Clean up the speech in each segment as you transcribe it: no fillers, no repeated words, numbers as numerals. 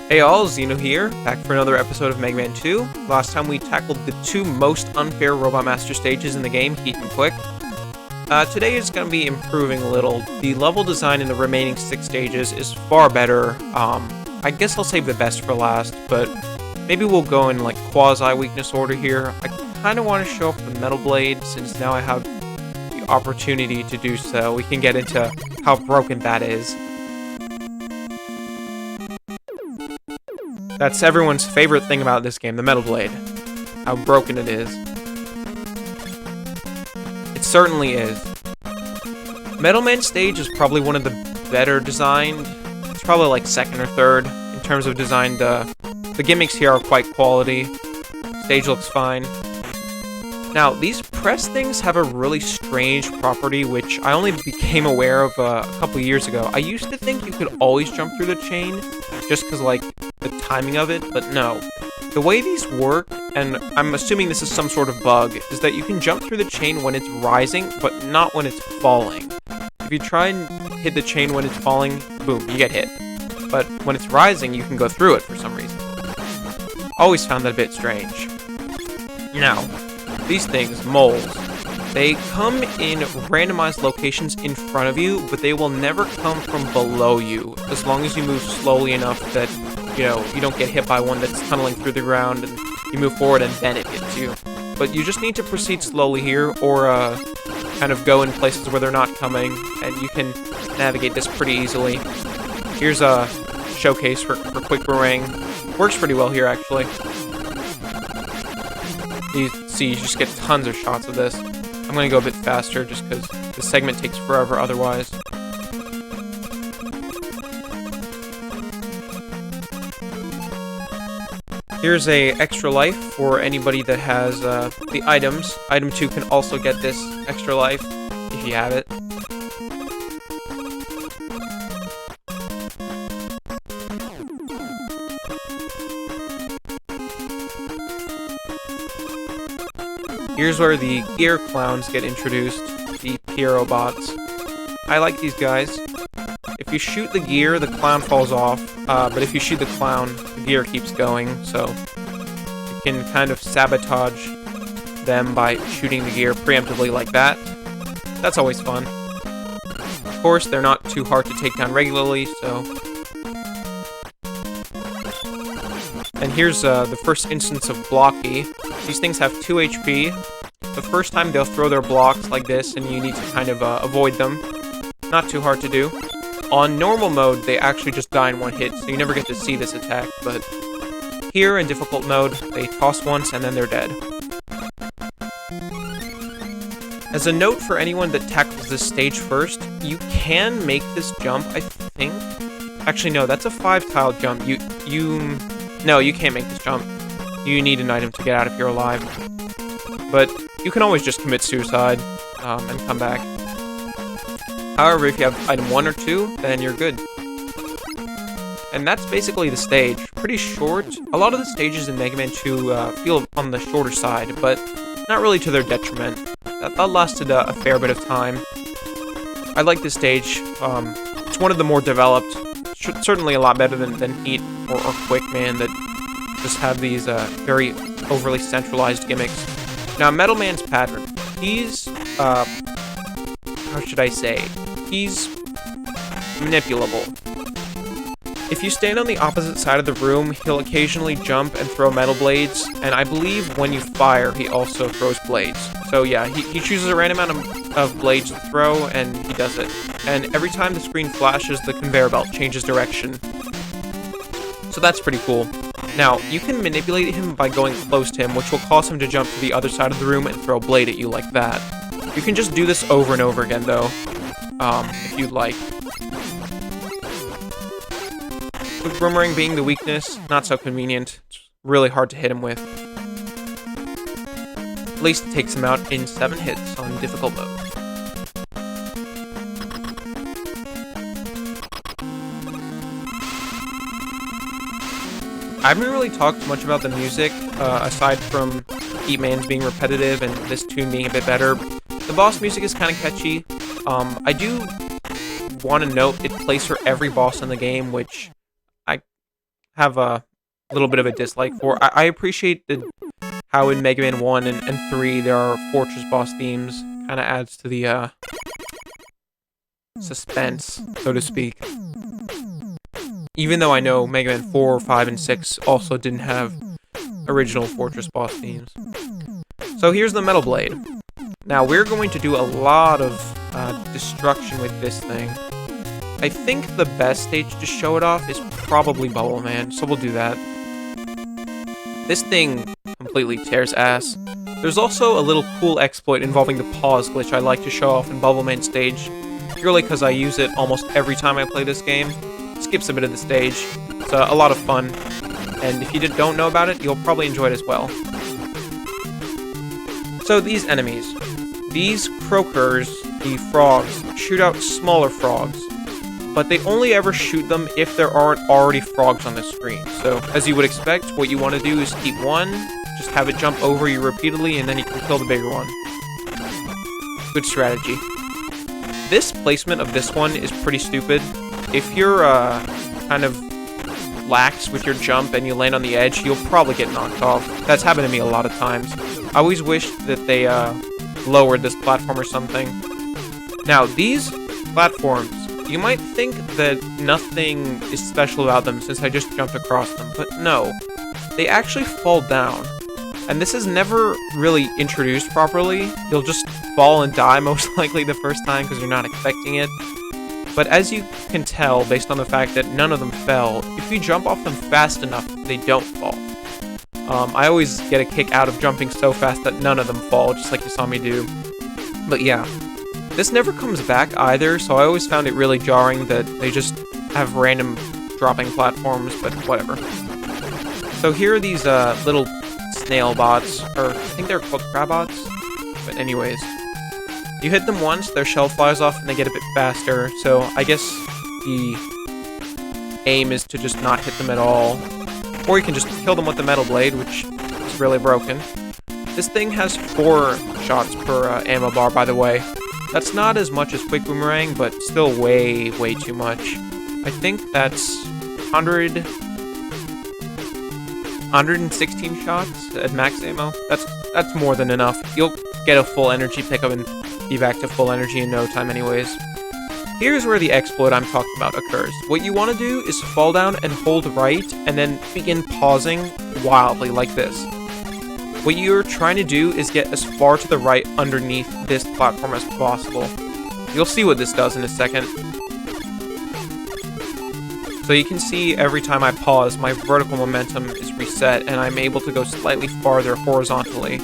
Hey all, Xeno here, back for another episode of Mega Man 2. Last time we tackled the two most unfair Robot Master stages in the game, Heat and Quick. Today is going to be improving a little. The level design in the remaining 6 stages is far better. I guess I'll save the best for last, but maybe we'll go in like quasi-weakness order here. I kind of want to show off the Metal Blade, since now I have the opportunity to do so. We can get into how broken that is. That's everyone's favorite thing about this game, the Metal Blade. How broken it is. It certainly is. Metal Man stage is probably one of the better designed. It's probably like second or third in terms of design. The gimmicks here are quite quality. Stage looks fine. Now, these press things have a really strange property, which I only became aware of a couple years ago. I used to think you could always jump through the chain, just because, like, the timing of it, but no. The way these work, and I'm assuming this is some sort of bug, is that you can jump through the chain when it's rising, but not when it's falling. If you try and hit the chain when it's falling, boom, you get hit. But when it's rising, you can go through it for some reason. Always found that a bit strange. Now, these things, moles, they come in randomized locations in front of you, but they will never come from below you, as long as you move slowly enough that, you know, you don't get hit by one that's tunneling through the ground, and you move forward and then it hits you. But you just need to proceed slowly here, or kind of go in places where they're not coming, and you can navigate this pretty easily. Here's a showcase for Quick Boomerang. Works pretty well here, actually. You see, you just get tons of shots of this. I'm going to go a bit faster, just because the segment takes forever otherwise. Here's a extra life for anybody that has the items. Item 2 can also get this extra life, if you have it. Here's where the gear clowns get introduced, the Pyro bots. I like these guys. If you shoot the gear, the clown falls off, but if you shoot the clown, the gear keeps going, so you can kind of sabotage them by shooting the gear preemptively like that. That's always fun. Of course, they're not too hard to take down regularly, so... And here's the first instance of Blocky. These things have 2 HP. The first time they'll throw their blocks like this, and you need to kind of avoid them. Not too hard to do. On normal mode, they actually just die in one hit, so you never get to see this attack, but here in difficult mode, they toss once and then they're dead. As a note for anyone that tackles this stage first, you can make this jump, I think. Actually, no, that's a 5-tile jump. No, you can't make this jump. You need an item to get out if you're alive. But you can always just commit suicide and come back. However, if you have item 1 or 2, then you're good. And that's basically the stage. Pretty short. A lot of the stages in Mega Man 2 feel on the shorter side, but not really to their detriment. That lasted a fair bit of time. I like this stage. It's one of the more developed. Certainly a lot better than Heat or Quick Man, that just have these very overly centralized gimmicks. Now, Metal Man's pattern. He's, how should I say? He's manipulable. If you stand on the opposite side of the room, he'll occasionally jump and throw metal blades, and I believe when you fire, he also throws blades. So yeah, he chooses a random amount of blades to throw, and he does it. And every time the screen flashes, the conveyor belt changes direction. So that's pretty cool. Now, you can manipulate him by going close to him, which will cause him to jump to the other side of the room and throw a blade at you like that. You can just do this over and over again, though, if you'd like. With Boomerang being the weakness, not so convenient. It's really hard to hit him with. At least it takes him out in 7 hits on difficult mode. I haven't really talked much about the music, aside from Heat Man's being repetitive and this tune being a bit better. The boss music is kind of catchy. I do want to note it plays for every boss in the game, which have a little bit of a dislike for. I appreciate how in Mega Man 1 and 3 there are fortress boss themes. Kind of adds to the suspense, so to speak. Even though I know Mega Man 4, 5, and 6 also didn't have original fortress boss themes. So here's the Metal Blade. Now we're going to do a lot of destruction with this thing. I think the best stage to show it off is probably Bubble Man, so we'll do that. This thing completely tears ass. There's also a little cool exploit involving the pause glitch I like to show off in Bubble Man stage, purely because I use it almost every time I play this game. Skips a bit of the stage. It's a lot of fun, and if you don't know about it, you'll probably enjoy it as well. So these enemies. These croakers, the frogs, shoot out smaller frogs, but they only ever shoot them if there aren't already frogs on the screen. So, as you would expect, what you want to do is keep one, just have it jump over you repeatedly, and then you can kill the bigger one. Good strategy. This placement of this one is pretty stupid. If you're kind of lax with your jump and you land on the edge, you'll probably get knocked off. That's happened to me a lot of times. I always wish that they lowered this platform or something. Now, these platforms, you might think that nothing is special about them since I just jumped across them, but no. They actually fall down. And this is never really introduced properly. You'll just fall and die most likely the first time because you're not expecting it. But as you can tell, based on the fact that none of them fell, if you jump off them fast enough, they don't fall. I always get a kick out of jumping so fast that none of them fall, just like you saw me do. But yeah, this never comes back either, so I always found it really jarring that they just have random dropping platforms, but whatever. So here are these little snail bots, or I think they're called crabots, but anyways. You hit them once, their shell flies off and they get a bit faster, so I guess the aim is to just not hit them at all. Or you can just kill them with the Metal Blade, which is really broken. This thing has 4 shots per ammo bar, by the way. That's not as much as Quick Boomerang, but still way, way too much. I think that's 116 shots at max ammo. That's more than enough. You'll get a full energy pickup and be back to full energy in no time anyways. Here's where the exploit I'm talking about occurs. What you want to do is fall down and hold right, and then begin pausing wildly like this. What you're trying to do is get as far to the right underneath this platform as possible. You'll see what this does in a second. So you can see every time I pause, my vertical momentum is reset, and I'm able to go slightly farther horizontally.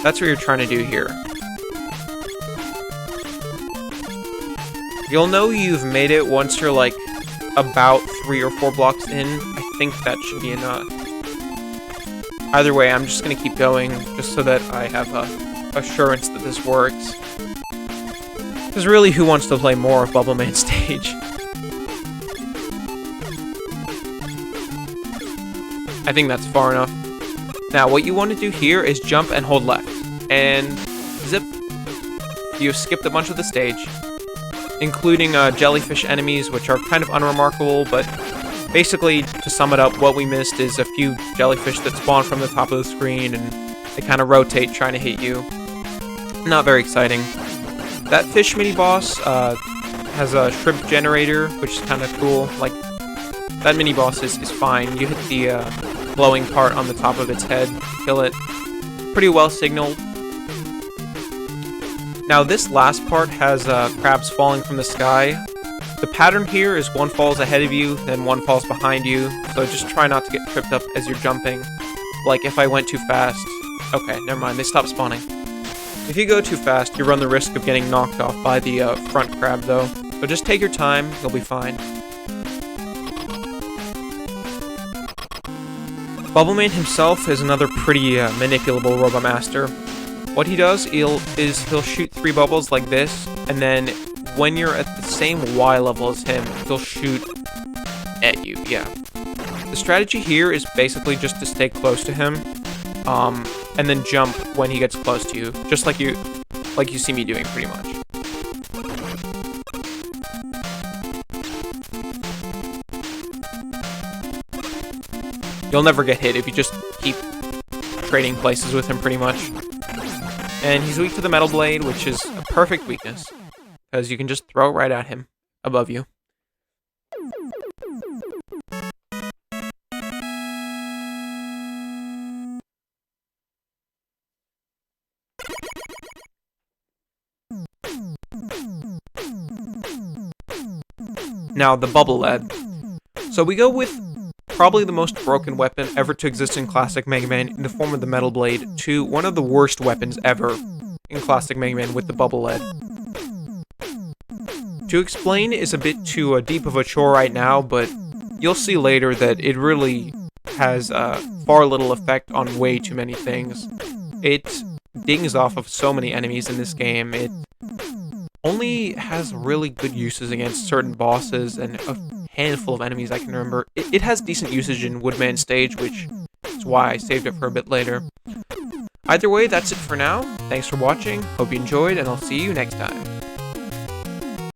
That's what you're trying to do here. You'll know you've made it once you're like about 3 or 4 blocks in. I think that should be enough. Either way, I'm just going to keep going just so that I have assurance that this works. Because really, who wants to play more of Bubble Man stage? I think that's far enough. Now, what you want to do here is jump and hold left. And zip. You've skipped a bunch of the stage, including jellyfish enemies, which are kind of unremarkable, but basically, to sum it up, what we missed is a few jellyfish that spawn from the top of the screen, and they kind of rotate trying to hit you. Not very exciting. That fish mini-boss has a shrimp generator, which is kind of cool. Like, that mini-boss is fine. You hit the glowing part on the top of its head, kill it. Pretty well signaled. Now, this last part has crabs falling from the sky. The pattern here is one falls ahead of you, then one falls behind you, so just try not to get tripped up as you're jumping. Like, if I went too fast... Okay, never mind, they stopped spawning. If you go too fast, you run the risk of getting knocked off by the front crab, though. So just take your time, you'll be fine. Bubbleman himself is another pretty manipulable Robot Master. What he does is he'll shoot 3 bubbles like this, and then when you're at the same Y level as him, he'll shoot at you, yeah. The strategy here is basically just to stay close to him, and then jump when he gets close to you, just like you see me doing pretty much. You'll never get hit if you just keep trading places with him, pretty much. And he's weak to the Metal Blade, which is a perfect weakness, because you can just throw it right at him, above you. Now, the Bubble Lead. So we go with probably the most broken weapon ever to exist in Classic Mega Man in the form of the Metal Blade to one of the worst weapons ever in Classic Mega Man with the Bubble Lead. To explain is a bit too deep of a chore right now, but you'll see later that it really has far little effect on way too many things. It dings off of so many enemies in this game. It only has really good uses against certain bosses and a handful of enemies I can remember. It has decent usage in Woodman stage, which is why I saved it for a bit later. Either way, that's it for now. Thanks for watching, hope you enjoyed, and I'll see you next time.